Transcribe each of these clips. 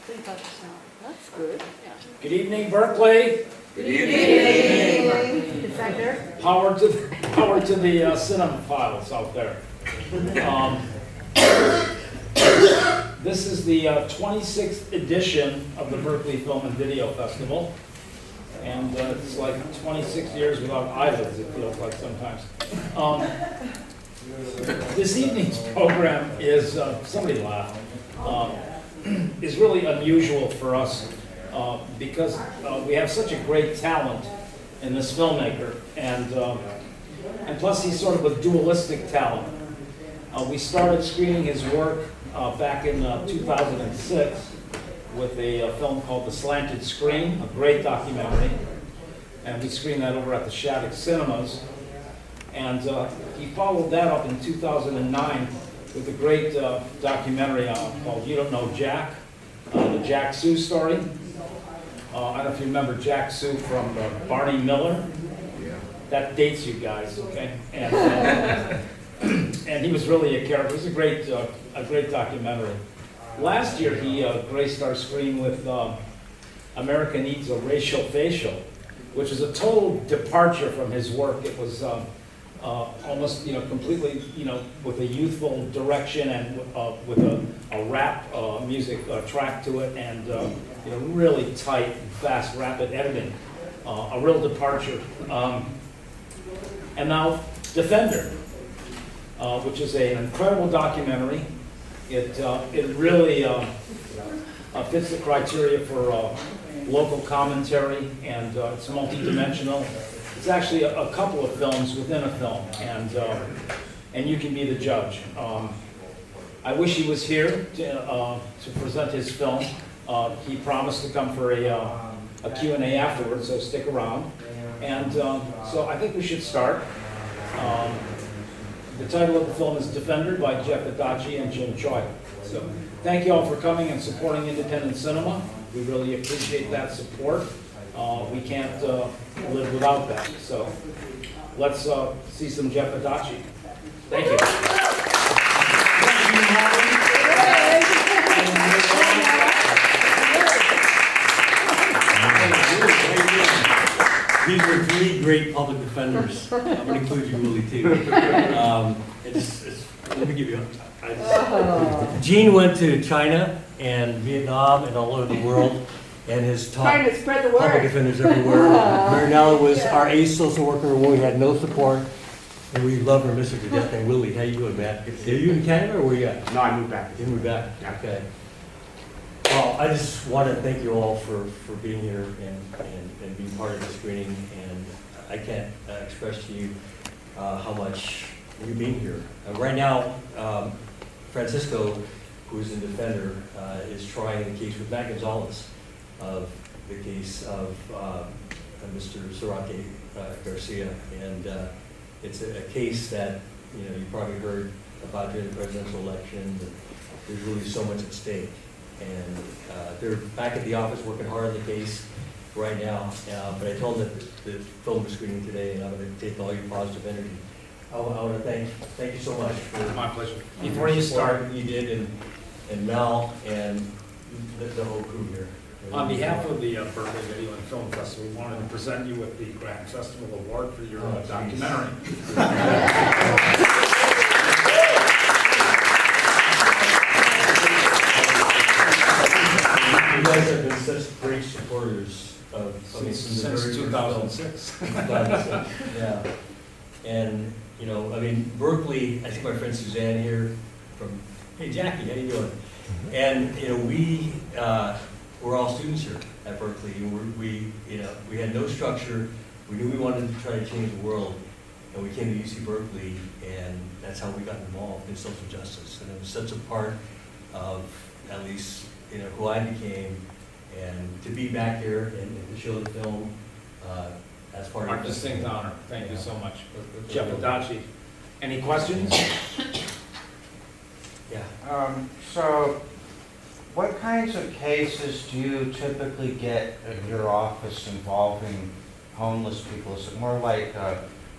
That's good. Good evening, Berkeley. Good evening. Defender. Power to the cinephiles out there. This is the 26th edition of the Berkeley Film and Video Festival. And it's like 26 years without eyelids, it feels like sometimes. This evening's program is, somebody laughed, is really unusual for us because we have such a great talent in this filmmaker, and plus he's sort of a dualistic talent. We started screening his work back in 2006 with a film called The Slanted Screen, a great documentary, and we screened that over at the Shattuck Cinemas. And he followed that up in 2009 with a great documentary called You Don't Know Jack, the Jack Sue story. I don't know if you remember Jack Sue from Barney Miller. Yeah. That dates you guys, okay? And, and he was really a character. It was a great documentary. Last year he graced our screen with America Needs a Racial Facial, which is a total departure from his work. It was almost, completely, with a youthful direction and with a rap music track to it, and really tight, fast, rapid editing. A real departure. And now, Defender, which is an incredible documentary. It really fits the criteria for local commentary, and it's multi-dimensional. It's actually a couple of films within a film, and you can be the judge. I wish he was here to present his film. He promised to come for a Q&A afterwards, so stick around. And so I think we should start. The title of the film is Defender by Jeff Adachi and Jim Choi. So thank you all for coming and supporting independent cinema. We really appreciate that support. We can't live without that. So let's see some Jeff Adachi. Thank you. These were three great public defenders. I'm going to include you, Willie, too. Let me give you Gene went to China and Vietnam and all over the world, and has taught Trying to spread the word. public defenders everywhere. Marinella was our ace social worker when we had no support, and we love her, miss her to death. And Willie, how you doing, man? Are you in Canada or where you at? No, I moved back. You moved back? Okay. Well, I just want to thank you all for being here and being part of the screening, and I can't express to you how much you being here. Right now, Francisco, who is in Defender, is trying the case with Matt Gonzalez of the case of Mr. Sorake Garcia, and it's a case that you probably heard about during the presidential election. There's really so much at stake. And they're back at the office working hard on the case right now. But I told them that the film was screening today, and I'm going to take all your positive energy. I want to thank you so much for My pleasure. Before you start, you did, and Mel and the whole crew here. on behalf of the Berkeley Video and Film Festival, we wanted to present you with the Grand Festival Award for your documentary. You guys have been such great supporters of Since 2006. Yeah. And, Berkeley, I see my friend Suzanne here from, hey Jackie, how you doing? And, we're all students here at Berkeley. We had no structure. We knew we wanted to try to change the world. And we came to UC Berkeley, and that's how we got involved in social justice. And it was such a part of, at least, who I became, and to be back here and to show the film as part Our of distinct honor. Thank you so much. Jeff Adachi. Any questions? Yeah. So, what kinds of cases do you typically get at your office involving homeless people? Is it more like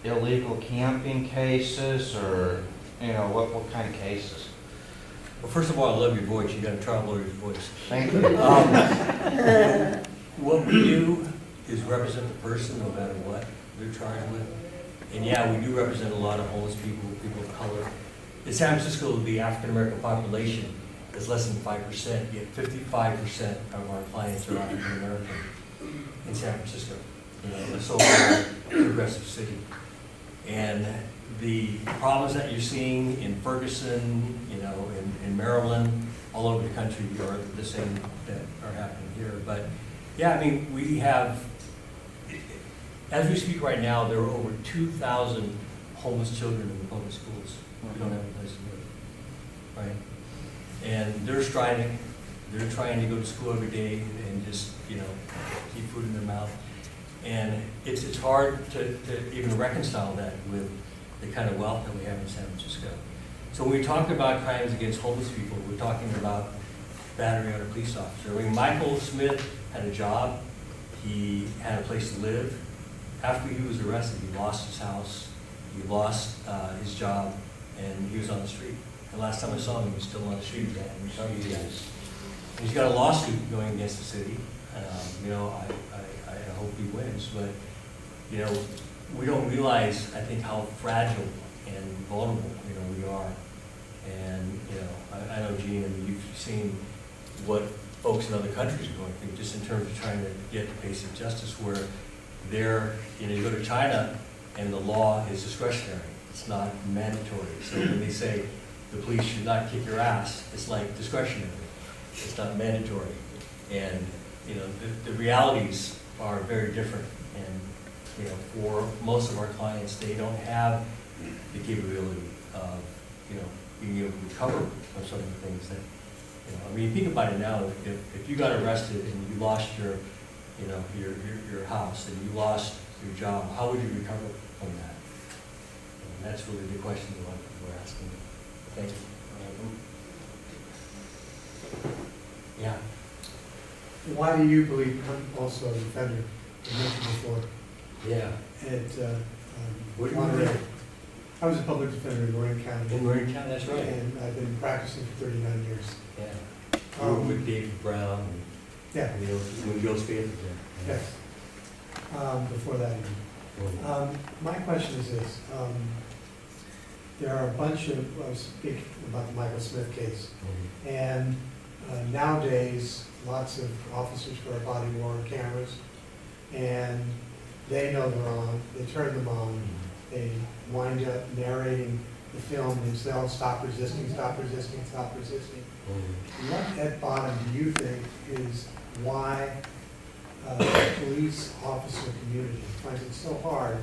illegal camping cases, or what kind of cases? Well, first of all, I love your voice. You got a traveler's voice. Thank you. What we do is represent the person no matter what they're charged with. And yeah, we do represent a lot of homeless people, people of color. In San Francisco, the African-American population is less than 5%, yet 55% of our clients are African-American in San Francisco, you know, a so-called progressive city. And the problems that you're seeing in Ferguson, you know, in Maryland, all over the country are the same that are happening here. But yeah, I mean, we have, as we speak right now, there are over 2,000 homeless children in the public schools who don't have a place to live, right? And they're trying to go to school every day and just, you know, keep food in their mouth. And it's hard to even reconcile that with the kind of wealth that we have in San Francisco. So when we talk about crimes against homeless people, we're talking about battery on a police officer. I mean, Michael Smith had a job, he had a place to live. After he was arrested, he lost his house, he lost his job, and he was on the street. The last time I saw him, he was still on the street. He's got a lawsuit going against the city. You know, I hope he wins, but you know, we don't realize, I think, how fragile and vulnerable, you know, we are. And you know, I know, Gene, I mean, you've seen what folks in other countries are going through, just in terms of trying to get basic justice, where they're, you know, you go to China and the law is discretionary. It's not mandatory. So when they say the police should not kick your ass, it's like discretionary. It's not mandatory. And you know, the realities are very different. And you know, for most of our clients, they don't have the capability of, you know, being able to recover from some of the things that, you know, I mean, think about it now. If you got arrested and you lost your, you know, your house and you lost your job, how would you recover from that? And that's really the question that we're asking. Thank you. Yeah. Why do you believe, I'm also a defender, I mentioned before, Yeah. at Monterey. I was a public defender in Marin County. In Marin County, that's right. And I've been practicing for 39 years. Yeah. You were with David Brown and, Yeah, you know, when Bill Spade was there. yes. Before that even. My question is this. There are a bunch of, I was speaking about the Michael Smith case, and nowadays, lots of officers wear body worn cameras, and they know they're on, they turn them on, they wind up narrating the film themselves, stop resisting, stop resisting, stop resisting. What at bottom do you think is why the police officer community finds it so hard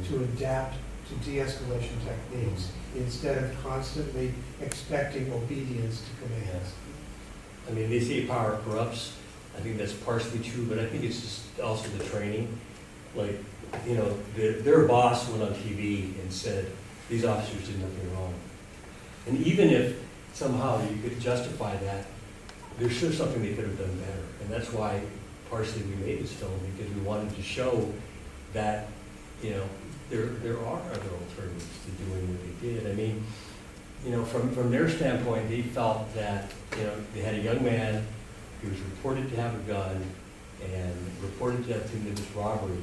to adapt to de-escalation techniques instead of constantly expecting obedience to commands? I mean, they say power corrupts. I think that's partially true, but I think it's just also the training. Like, you know, their boss went on TV and said, these officers did nothing wrong. And even if somehow you could justify that, there's sure something they could have done better. And that's why partially we made this film, because we wanted to show that, you know, there are other alternatives to doing what they did. I mean, you know, from their standpoint, they felt that, you know, they had a young man who was reported to have a gun and reported to have committed this robbery,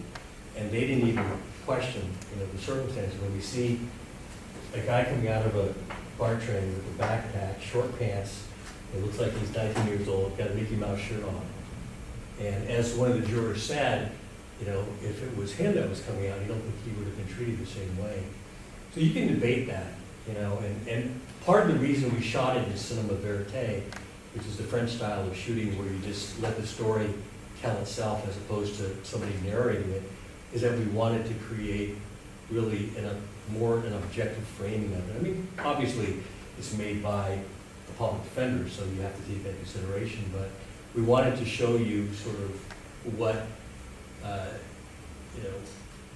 and they didn't even question, you know, the circumstances. When we see a guy coming out of a BART train with a backpack, short pants, it looks like he's 19 years old, got a Mickey Mouse shirt on. And as one of the jurors said, you know, if it was him that was coming out, you don't think he would have been treated the same way. So you can debate that, you know, and part of the reason we shot it in cinema verite, which is the French style of shooting where you just let the story tell itself as opposed to somebody narrating it, is that we wanted to create really more an objective framing of it. I mean, obviously, it's made by the public defender, so you have to take that into consideration, but we wanted to show you sort of what, you know,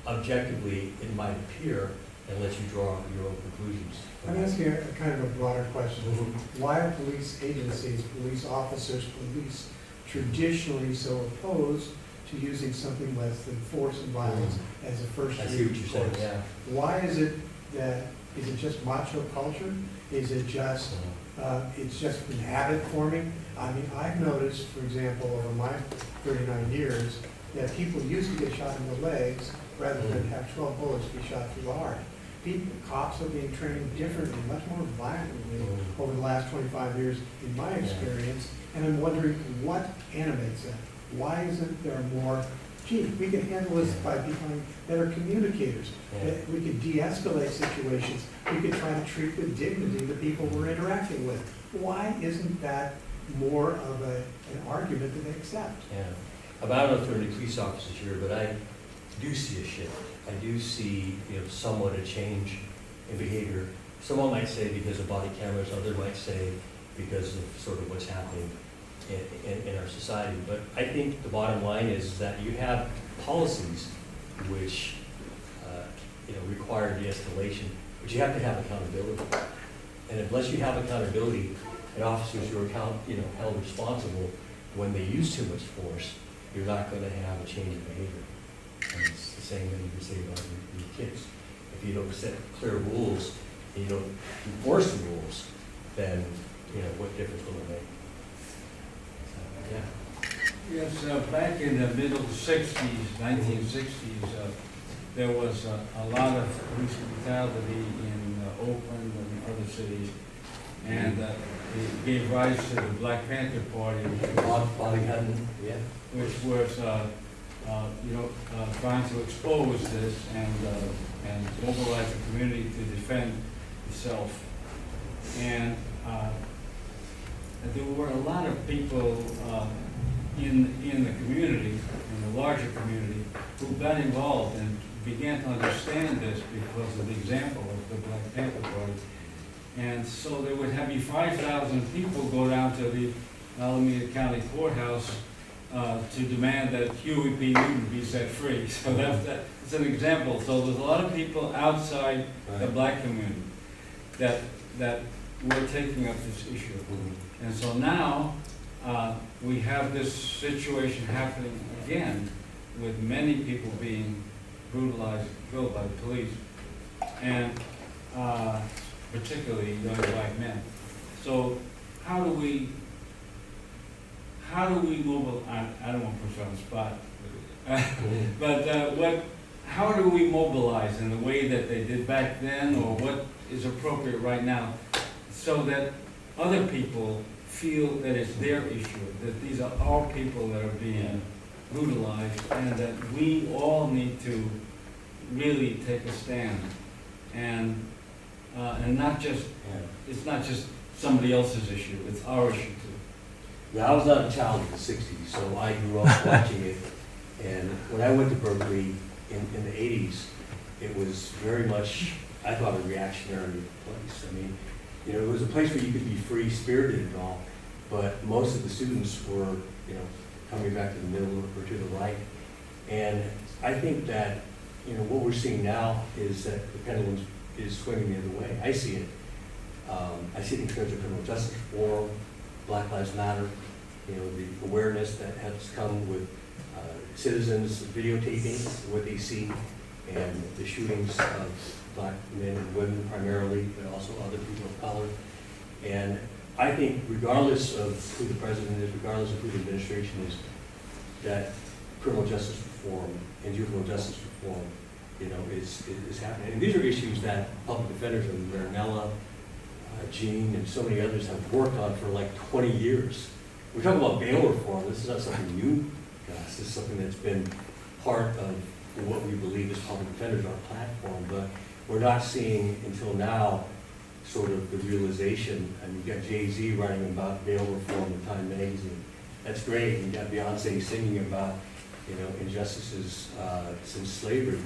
objectively it might appear, and let you draw your own conclusions. I'm asking a kind of a broader question. Why are police agencies, police officers, police traditionally so opposed to using something less than force and violence as a first I see what you're saying, recourse? yeah. Why is it that, is it just macho culture? Is it just it's just been habit forming. I mean, I've noticed, for example, over my 39 years, that people used to get shot in the legs rather than have 12 bullets be shot through the heart. Cops are being trained differently, much more violently over the last 25 years, in my experience, and I'm wondering what animates that. Why isn't there more, gee, we can handle this by becoming better communicators. That we could de-escalate situations. We could try to treat with dignity the people we're interacting with. Why isn't that more of an argument that they accept? Yeah. I don't know if there are any police officers here, but I do see a shift. I do see, somewhat a change in behavior. Someone might say because of body cameras, others might say because of sort of what's happening in our society. But I think the bottom line is that you have policies which, require de-escalation, but you have to have accountability. And unless you have accountability and officers who are held responsible when they use too much force, you're not going to have a change in behavior. And it's the same thing you can say about your kids. If you don't set clear rules and you don't enforce the rules, then what difference will it make? So, yeah. Yes, back in the middle 60s, 1960s, there was a lot of police brutality in Oakland and other cities, and it gave rise to the Black Panther Party, Bobby Hutton, yeah. which was trying to expose this and mobilize the community to defend itself. And there were a lot of people in the community, in the larger community, who got involved and began to understand this because of the example of the Black Panther Party. And so there would be 5,000 people go down to the Alameda County Courthouse to demand that Huey P. Newton be set free. So that's an example. So there's a lot of people outside the black community that were taking up this issue. And so now we have this situation happening again with many people being brutalized, killed by the police, and particularly young black men. So how do we move? I don't want to put you on the spot, but how do we mobilize in the way that they did back then, or what is appropriate right now, so that other people feel that it's their issue, that these are our people that are being brutalized, and that we all need to really take a stand, and not just, it's not just somebody else's issue, it's our issue too. Yeah, I was not a child in the 60s, so I grew up watching it. And when I went to Berkeley in the 80s, it was very much, I thought, a reactionary place. I mean, it was a place where you could be free-spirited and all, but most of the students were, coming back to the middle or to the right. And I think that, what we're seeing now is that the pendulum is swinging the other way. I see it. I see it in terms of criminal justice reform, Black Lives Matter, the awareness that has come with citizens videotaping what they see, and the shootings of black men and women primarily, but also other people of color. And I think regardless of who the president is, regardless of who the administration is, that criminal justice reform and juvenile justice reform, is happening. And these are issues that public defenders and Marinella, Gene, and so many others have worked on for like 20 years. We're talking about bail reform. This is not something new to us. This is something that's been part of what we believe as public defenders, our platform, but we're not seeing until now sort of the realization. And you've got Jay-Z writing about bail reform in Time magazine. That's great. And you've got Beyonce singing about, injustices since slavery.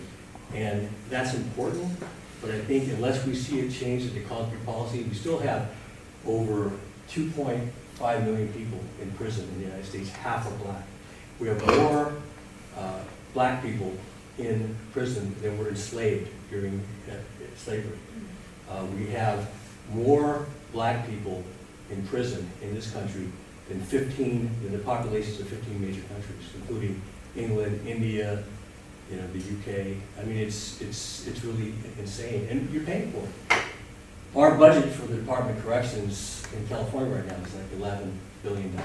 And that's important, but I think unless we see a change in the concrete policy, we still have over 2.5 million people in prison in the United States, half are black. We have more black people in prison than were enslaved during slavery. We have more black people in prison in this country than the populations of 15 major countries, including England, India, the UK. I mean, it's really insane, and you're paying for it. Our budget for the Department of Corrections in California right now is like $11 billion.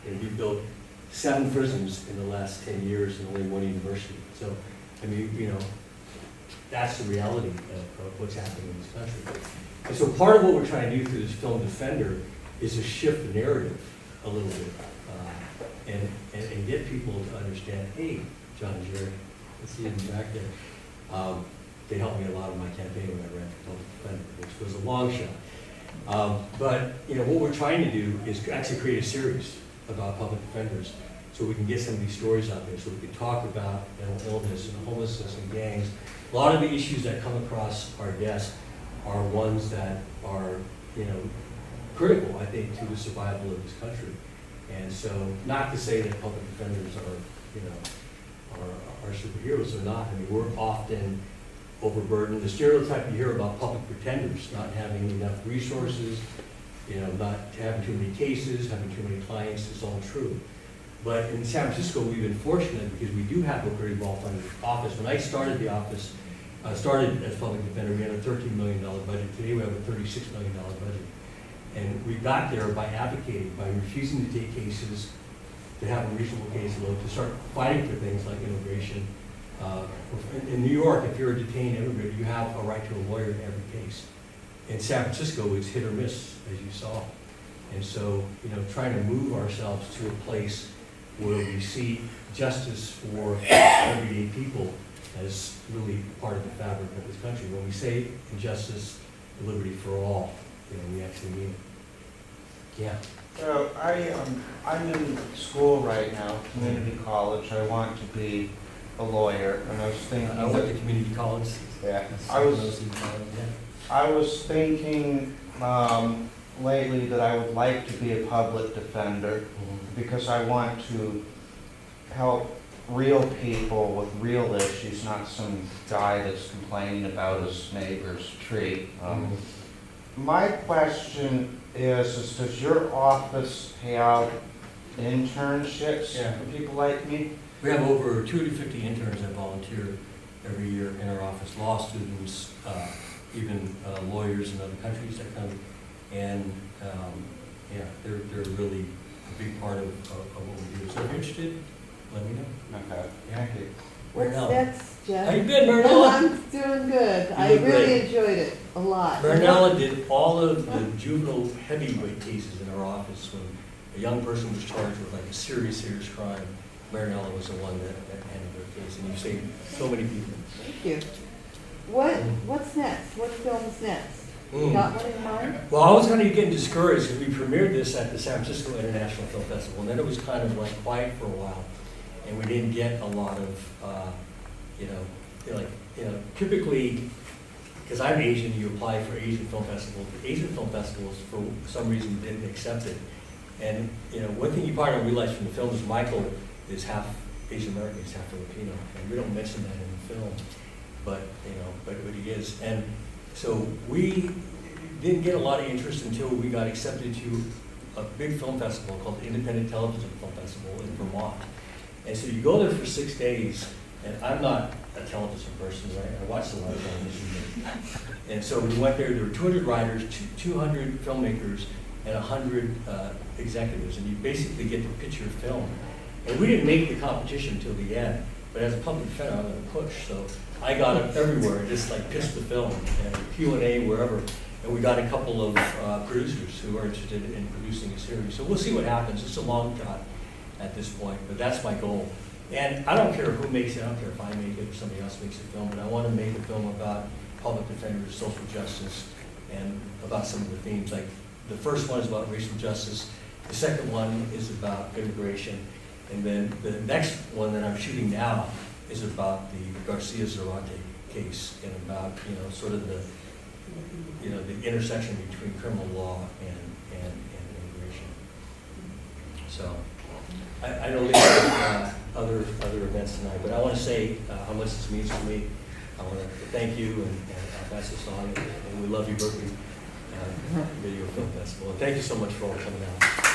And we built 7 prisons in the last 10 years and only 1 university. So, I mean, you know, that's the reality of what's happening in this country. And so part of what we're trying to do through this film Defender is to shift the narrative a little bit and get people to understand, hey, John and Jerry, let's see him back there. They helped me a lot in my campaign when I ran for public defender, which was a long shot. But you know, what we're trying to do is actually create a series about public defenders so we can get some of these stories out there, so we can talk about mental illness and homelessness and gangs. A lot of the issues that come across our desk are ones that are, you know, critical, I think, to the survival of this country. And so, not to say that public defenders are, you know, are superheroes or not. I mean, we're often overburdened. The stereotype you hear about public pretenders not having enough resources, you know, not having too many cases, having too many clients, is all true. But in San Francisco, we've been fortunate because we do have a very well-funded office. When I started the office, started as public defender, we had a $13 million budget. Today we have a $36 million budget. And we got there by advocating, by refusing to take cases, to have a reasonable caseload, to start fighting for things like immigration. In New York, if you're a detained immigrant, you have a right to a lawyer in every case. In San Francisco, it's hit or miss, as you saw. And so, you know, trying to move ourselves to a place where we see justice for everyday people as really part of the fabric of this country. When we say injustice, liberty for all, you know, we actually mean it. Yeah. So I'm in school right now, community college. I want to be a lawyer, and I was thinking. I went to community college. Yeah. I was thinking lately that I would like to be a public defender because I want to help real people with real issues, not some guy that's complaining about his neighbor's tree. My question is does your office have internships for people like me? We have over 250 interns that volunteer every year in our office, law students, even lawyers in other countries that come, and yeah, they're really a big part of what we do. So if you're interested, let me know. Okay, thank you. What's next, Jeff? How you been, Oh, Marinella? I'm doing good. I doing really great. enjoyed it a lot. Marinella did all of the juvenile heavyweight cases in our office when a young person was charged with like a serious crime. Marinella was the one that handled their case, and you saved so many people. Thank you. What's next? What film's next? Mm. Got one in mind? Well, I was kind of getting discouraged because we premiered this at the San Francisco International Film Festival, and then it was kind of like quiet for a while, and we didn't get a lot of, typically, because I'm Asian, you apply for Asian Film Festivals. The Asian Film Festivals, for some reason, didn't accept it. And, you know, one thing you probably don't realize from the film is Michael is half Asian American, he's half Filipino, and we don't mention that in the film, but, you know, but he is. And so we didn't get a lot of interest until we got accepted to a big film festival called the Independent Television Film Festival in Vermont. And so you go there for 6 days, and I'm not a television person, right? I watch a lot of television. And so we went there were 200 writers, 200 filmmakers, and 100 executives, and you basically get to pitch your film. And we didn't make the competition until the end, but as a public defender, I'm going to push. So I got up everywhere, just like pitched the film, and Q&A, wherever. And we got a couple of producers who are interested in producing a series. So we'll see what happens. It's a long shot at this point, but that's my goal. And I don't care who makes it. I don't care if I make it or somebody else makes a film, but I want to make a film about public defenders, social justice, and about some of the themes. Like the first one is about racial justice. The second one is about immigration. And then the next one that I'm shooting now is about the Garcia-Zarate case and about, you know, sort of the, you know, the intersection between criminal law and immigration. So I don't leave other events tonight, but I want to say how much this means to me. I want to thank you and I'll pass this on. And we love you, Berkeley Video Film Festival. And thank you so much for all coming out.